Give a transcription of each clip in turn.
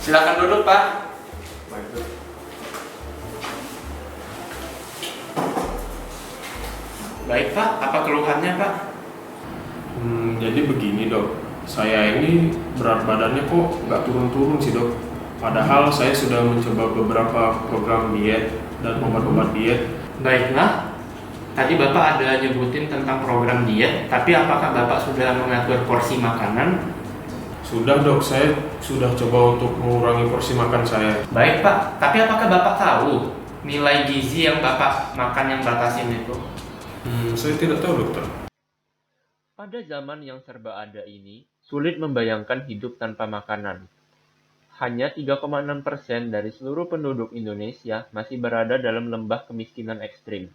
Silakan duduk, Pak. Baik, Dok. Baik, Pak. Apa keluhannya, Pak? Jadi begini, Dok. Saya ini berat badannya kok nggak turun-turun sih, Dok. Padahal saya sudah mencoba beberapa program diet dan obat-obat diet. Baiklah. Tadi Bapak ada nyebutin tentang program diet, tapi apakah Bapak sudah mengatur porsi makanan? Sudah, Dok. Saya sudah coba untuk mengurangi porsi makan saya. Baik, Pak. Tapi apakah Bapak tahu nilai gizi yang Bapak makan yang batasin itu? Saya tidak tahu, Dokter. Pada zaman yang serba ada ini, sulit membayangkan hidup tanpa makanan. Hanya 3,6% dari seluruh penduduk Indonesia masih berada dalam lembah kemiskinan ekstrim.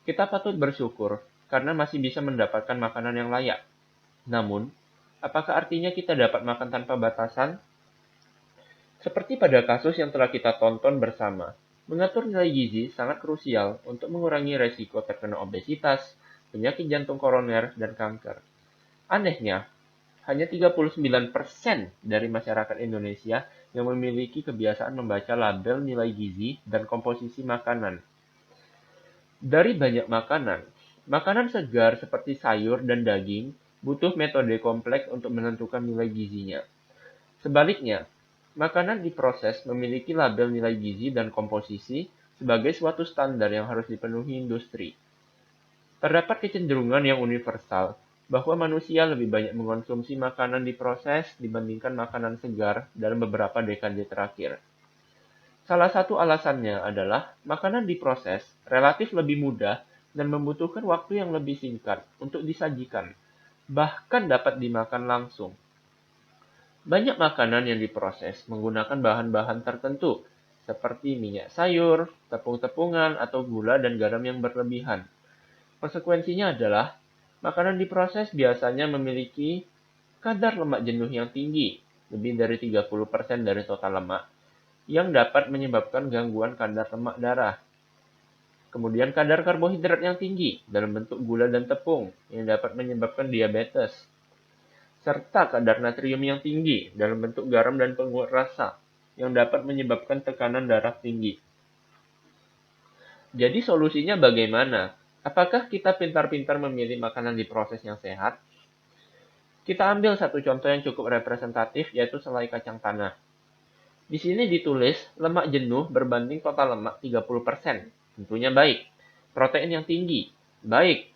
Kita patut bersyukur karena masih bisa mendapatkan makanan yang layak. Namun, apakah artinya kita dapat makan tanpa batasan? Seperti pada kasus yang telah kita tonton bersama, mengatur nilai gizi sangat krusial untuk mengurangi resiko terkena obesitas, penyakit jantung koroner, dan kanker. Anehnya, hanya 39% dari masyarakat Indonesia yang memiliki kebiasaan membaca label nilai gizi dan komposisi makanan. Dari banyak makanan, makanan segar seperti sayur dan daging butuh metode kompleks untuk menentukan nilai gizinya. Sebaliknya, makanan diproses memiliki label nilai gizi dan komposisi sebagai suatu standar yang harus dipenuhi industri. Terdapat kecenderungan yang universal bahwa manusia lebih banyak mengonsumsi makanan diproses dibandingkan makanan segar dalam beberapa dekade terakhir. Salah satu alasannya adalah makanan diproses relatif lebih mudah dan membutuhkan waktu yang lebih singkat untuk disajikan, bahkan dapat dimakan langsung. Banyak makanan yang diproses menggunakan bahan-bahan tertentu, seperti minyak sayur, tepung-tepungan, atau gula dan garam yang berlebihan. Konsekuensinya adalah, makanan diproses biasanya memiliki kadar lemak jenuh yang tinggi, lebih dari 30% dari total lemak, yang dapat menyebabkan gangguan kadar lemak darah. Kemudian kadar karbohidrat yang tinggi dalam bentuk gula dan tepung, yang dapat menyebabkan diabetes, serta kadar natrium yang tinggi dalam bentuk garam dan penguat rasa yang dapat menyebabkan tekanan darah tinggi. Jadi solusinya bagaimana? Apakah kita pintar-pintar memilih makanan diproses yang sehat? Kita ambil satu contoh yang cukup representatif, yaitu selai kacang tanah. Di sini ditulis lemak jenuh berbanding total lemak 30%. Tentunya baik. Protein yang tinggi, baik.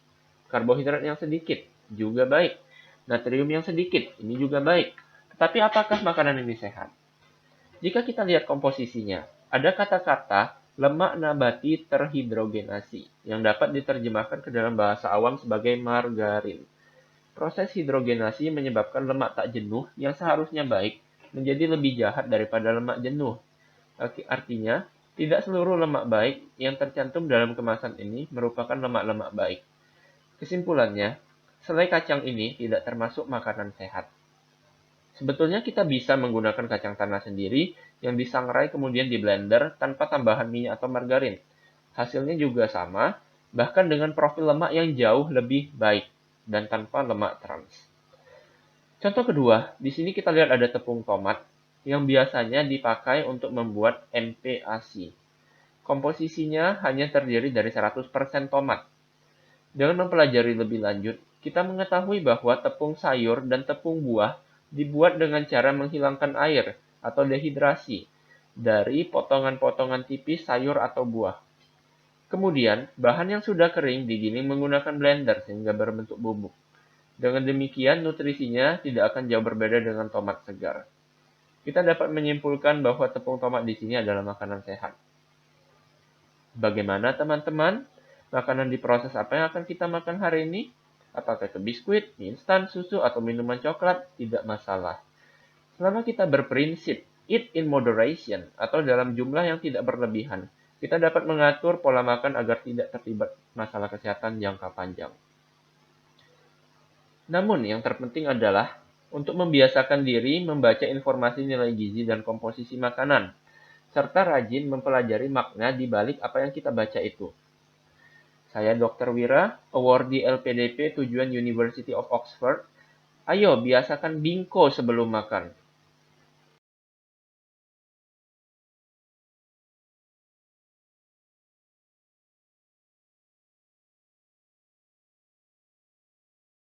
Karbohidrat yang sedikit, juga baik. Natrium yang sedikit, ini juga baik. Tetapi apakah makanan ini sehat? Jika kita lihat komposisinya, ada kata-kata lemak nabati terhidrogenasi yang dapat diterjemahkan ke dalam bahasa awam sebagai margarin. Proses hidrogenasi menyebabkan lemak tak jenuh yang seharusnya baik menjadi lebih jahat daripada lemak jenuh. Artinya, tidak seluruh lemak baik yang tercantum dalam kemasan ini merupakan lemak-lemak baik. Kesimpulannya, selai kacang ini tidak termasuk makanan sehat. Sebetulnya kita bisa menggunakan kacang tanah sendiri yang disangrai kemudian di blender tanpa tambahan minyak atau margarin. Hasilnya juga sama, bahkan dengan profil lemak yang jauh lebih baik dan tanpa lemak trans. Contoh kedua, di sini kita lihat ada tepung tomat yang biasanya dipakai untuk membuat MPASI. Komposisinya hanya terdiri dari 100% tomat. Dengan mempelajari lebih lanjut, kita mengetahui bahwa tepung sayur dan tepung buah dibuat dengan cara menghilangkan air atau dehidrasi dari potongan-potongan tipis sayur atau buah. Kemudian, bahan yang sudah kering digiling menggunakan blender sehingga berbentuk bubuk. Dengan demikian, nutrisinya tidak akan jauh berbeda dengan tomat segar. Kita dapat menyimpulkan bahwa tepung tomat di sini adalah makanan sehat. Bagaimana teman-teman? Makanan diproses apa yang akan kita makan hari ini? Apakah itu biskuit, mie instan, susu, atau minuman coklat? Tidak masalah. Selama kita berprinsip eat in moderation atau dalam jumlah yang tidak berlebihan, kita dapat mengatur pola makan agar tidak terlibat masalah kesehatan jangka panjang. Namun yang terpenting adalah untuk membiasakan diri membaca informasi nilai gizi dan komposisi makanan, serta rajin mempelajari makna di balik apa yang kita baca itu. Saya Dr. Wira, awardee LPDP tujuan University of Oxford. Ayo biasakan bingko sebelum makan.